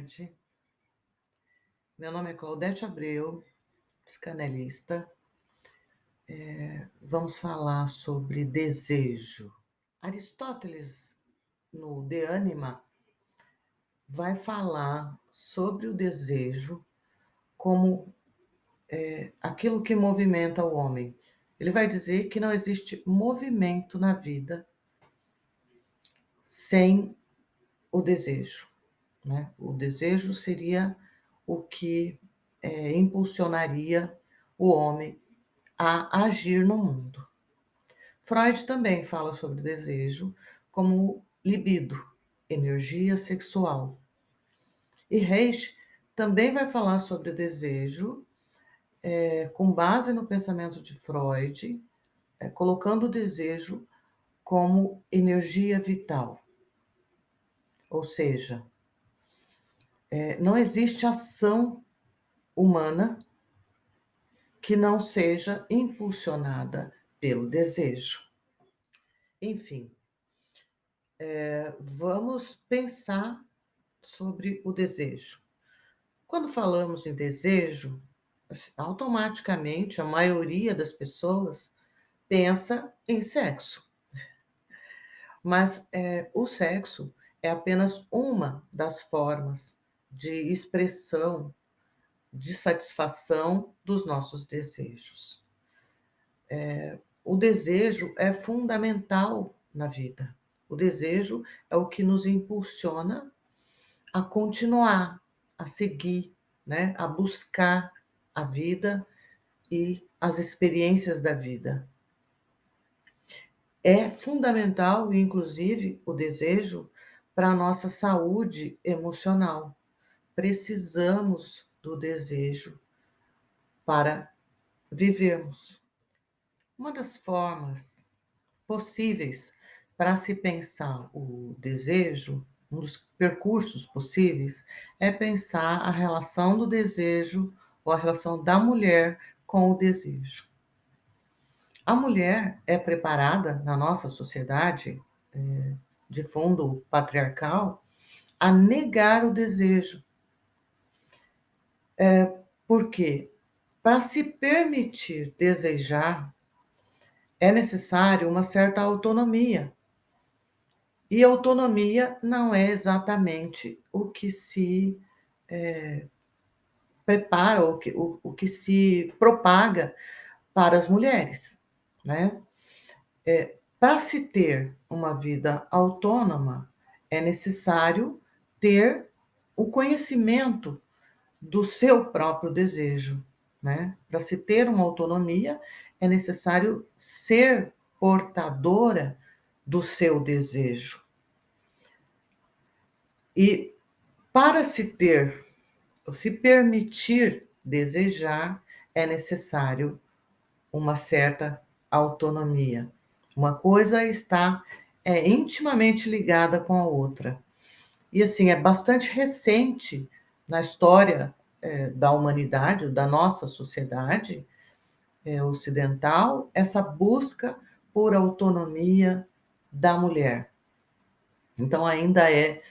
tarde. Meu nome é Claudete Abreu, psicanalista. Vamos falar sobre desejo. Aristóteles, no De Anima, vai falar sobre o desejo como aquilo que movimenta o homem. Ele vai dizer que não existe movimento na vida sem o desejo, né? O desejo seria o que impulsionaria o homem a agir no mundo. Freud também fala sobre desejo como libido, energia sexual. E Reich também vai falar sobre desejo com base no pensamento de Freud, colocando o desejo como energia vital. Ou seja, não existe ação humana que não seja impulsionada pelo desejo. Enfim, vamos pensar sobre o desejo. Quando falamos em desejo, automaticamente a maioria das pessoas pensa em sexo. Mas o sexo é apenas uma das formas de expressão, de satisfação dos nossos desejos. O desejo é fundamental na vida. O desejo é o que nos impulsiona a continuar, a seguir, né? A buscar a vida e as experiências da vida. É fundamental, inclusive, o desejo para a nossa saúde emocional. Precisamos do desejo para vivermos. Uma das formas possíveis para se pensar o desejo, um dos percursos possíveis, é pensar a relação do desejo ou a relação da mulher com o desejo. A mulher é preparada na nossa sociedade, de fundo patriarcal, a negar o desejo. Por quê? Para se permitir desejar, é necessário uma certa autonomia. E autonomia não é exatamente o que se prepara, o que se propaga para as mulheres, né? Para se ter uma vida autônoma, é necessário ter o conhecimento do seu próprio desejo, né? Para se ter uma autonomia, é necessário ser portadora do seu desejo. E para se ter, ou se permitir desejar, é necessário uma certa autonomia. Uma coisa está intimamente ligada com a outra. E assim, é bastante recente na história da humanidade, da nossa sociedade ocidental, essa busca por autonomia da mulher. Então, ainda é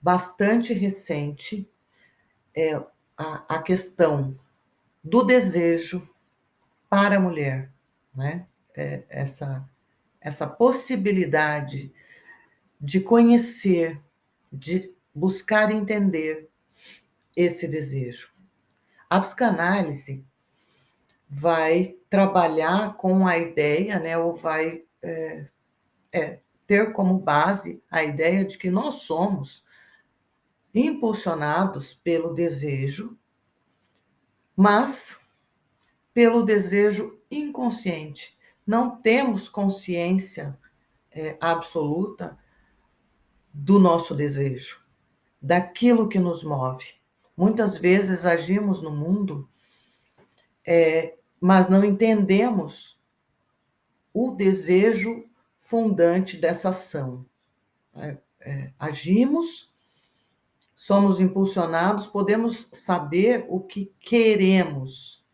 bastante recente a questão do desejo para a mulher, né? Essa possibilidade de conhecer, de buscar entender esse desejo. A psicanálise vai trabalhar com a ideia, né, ou vai ter como base a ideia de que nós somos impulsionados pelo desejo, mas pelo desejo inconsciente. Não temos consciência absoluta do nosso desejo, daquilo que nos move. Muitas vezes agimos no mundo, mas não entendemos o desejo fundante dessa ação. Agimos, somos impulsionados, podemos saber o que queremos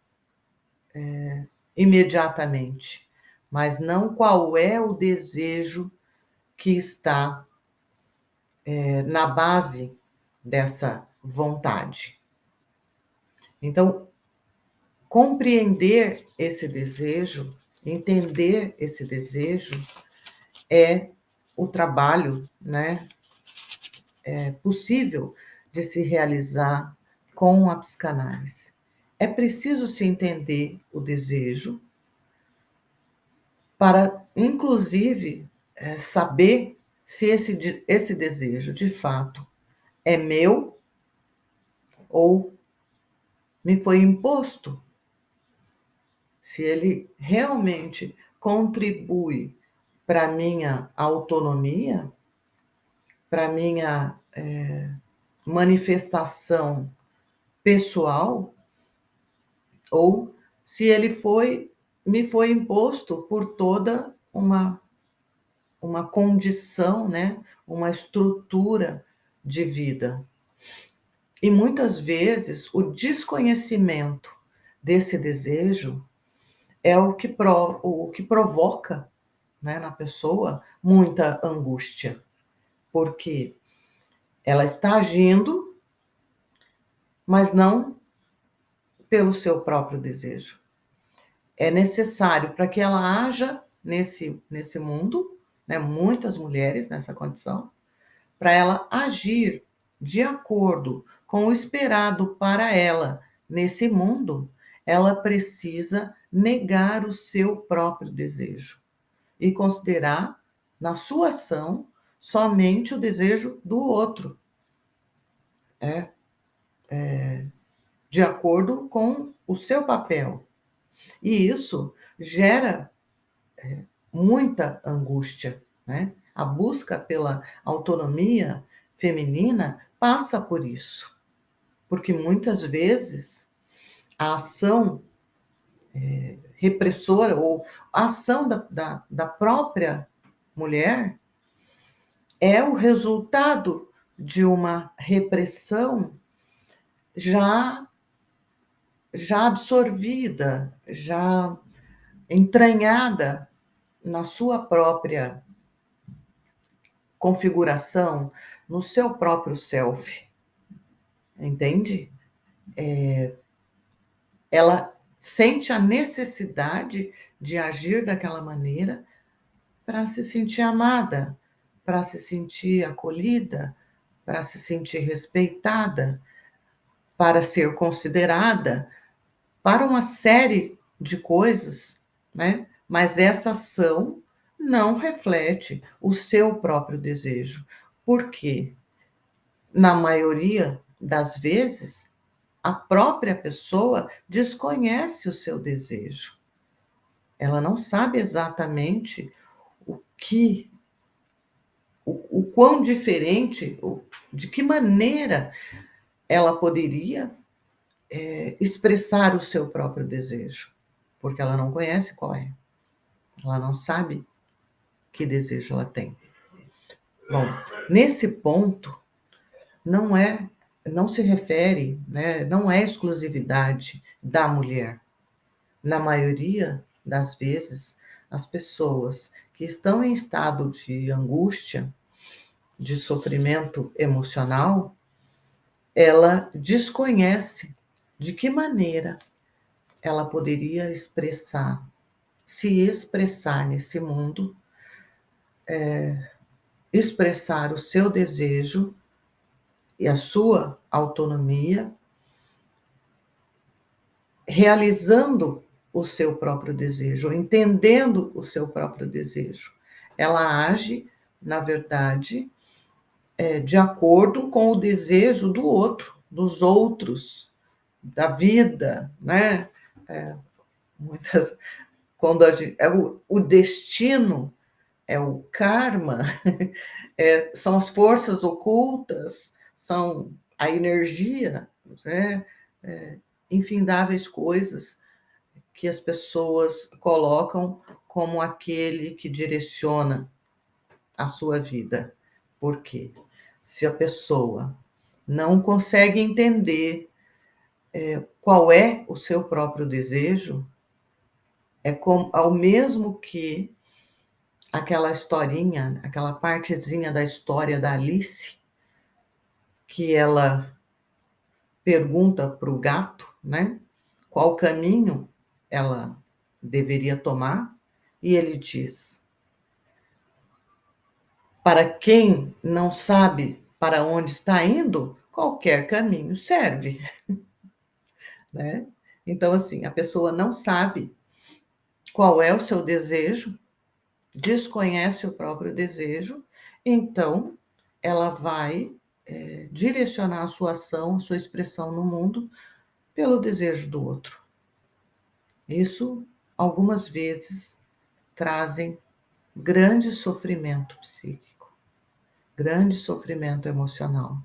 imediatamente, mas não qual é o desejo que está na base dessa vontade. Então, compreender esse desejo, entender esse desejo, é o trabalho, né, possível de se realizar com a psicanálise. É preciso se entender o desejo para, inclusive, saber se esse desejo, de fato, é meu ou me foi imposto, se ele realmente contribui para a minha autonomia, para a minha manifestação pessoal, ou se ele me foi imposto por toda uma condição, né, uma estrutura de vida. E muitas vezes o desconhecimento desse desejo é o que provoca, né, na pessoa muita angústia, porque ela está agindo, mas não pelo seu próprio desejo. É necessário para que ela haja nesse mundo, né, muitas mulheres nessa condição, para ela agir de acordo com o esperado para ela nesse mundo, ela precisa negar o seu próprio desejo e considerar na sua ação somente o desejo do outro, é, de acordo com o seu papel. E isso gera muita angústia, né? A busca pela autonomia feminina passa por isso, porque muitas vezes a ação repressora ou a ação da própria mulher é o resultado de uma repressão já absorvida, já entranhada na sua própria configuração, no seu próprio self, entende? Ela sente a necessidade de agir daquela maneira para se sentir amada, para se sentir acolhida, para se sentir respeitada, para ser considerada, para uma série de coisas, né? Mas essa ação não reflete o seu próprio desejo. Por quê? Na maioria das vezes, a própria pessoa desconhece o seu desejo. Ela não sabe exatamente o que, o quão diferente, de que maneira ela poderia expressar o seu próprio desejo, porque ela não conhece qual é. Ela não sabe que desejo ela tem. Bom, nesse ponto, não se refere, né, não é exclusividade da mulher. Na maioria das vezes, as pessoas que estão em estado de angústia, de sofrimento emocional, ela desconhece de que maneira ela poderia se expressar nesse mundo, expressar o seu desejo e a sua autonomia, realizando o seu próprio desejo, entendendo o seu próprio desejo. Ela age, na verdade, de acordo com o desejo do outro, dos outros, da vida, né? Muitas, quando o destino é o karma, são as forças ocultas, são a energia, né? Infindáveis coisas que as pessoas colocam como aquele que direciona a sua vida. Por quê? Se a pessoa não consegue entender qual é o seu próprio desejo, é como, ao mesmo que aquela historinha, aquela partezinha da história da Alice, que ela pergunta para o gato, né, qual caminho ela deveria tomar, e ele diz: para quem não sabe para onde está indo, qualquer caminho serve, né. Então, assim, a pessoa não sabe qual é o seu desejo, desconhece o próprio desejo, então ela vai, direcionar a sua ação, a sua expressão no mundo pelo desejo do outro. Isso, algumas vezes, trazem grande sofrimento psíquico, grande sofrimento emocional,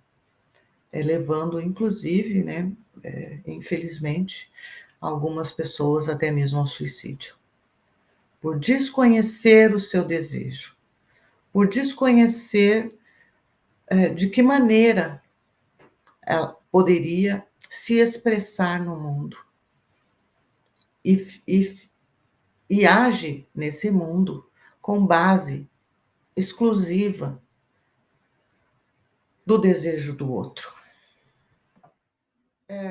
levando inclusive, né, infelizmente, algumas pessoas até mesmo ao suicídio. Por desconhecer o seu desejo, por desconhecer, de que maneira ela poderia se expressar no mundo e f e f e age nesse mundo com base exclusiva do desejo do outro.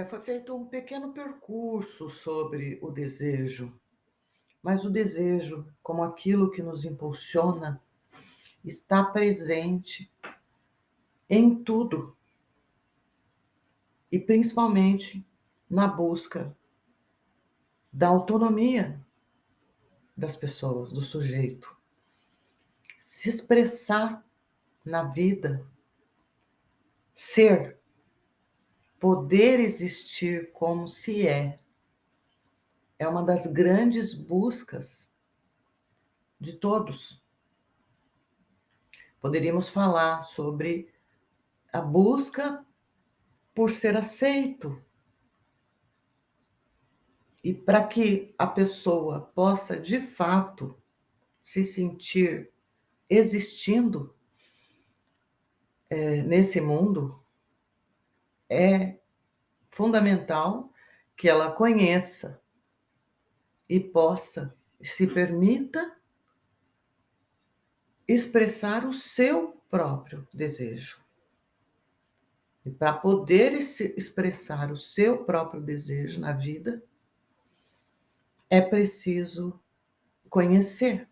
Foi feito um pequeno percurso sobre o desejo, mas o desejo, como aquilo que nos impulsiona, está presente em tudo e principalmente na busca da autonomia das pessoas, do sujeito. Se expressar na vida, ser, poder existir como se é uma das grandes buscas de todos. Poderíamos falar sobre a busca por ser aceito. E para que a pessoa possa, de fato, se sentir existindo, nesse mundo, é fundamental que ela conheça e possa, se permita expressar o seu próprio desejo. E para poder expressar o seu próprio desejo na vida, é preciso conhecer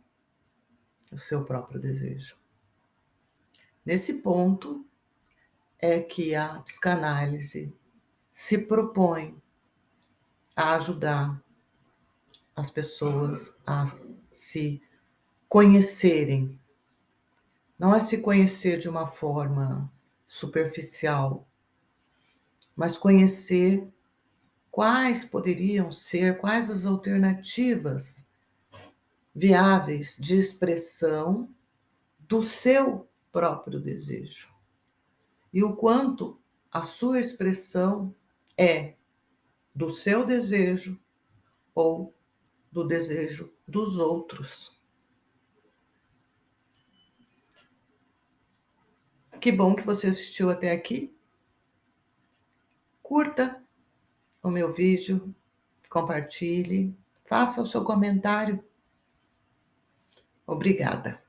o seu próprio desejo. Nesse ponto é que a psicanálise se propõe a ajudar as pessoas a se conhecerem. Não é se conhecer de uma forma superficial, mas conhecer quais as alternativas viáveis de expressão do seu próprio desejo. E o quanto a sua expressão é do seu desejo ou do desejo dos outros. Que bom que você assistiu até aqui. Curta o meu vídeo, compartilhe, faça o seu comentário. Obrigada.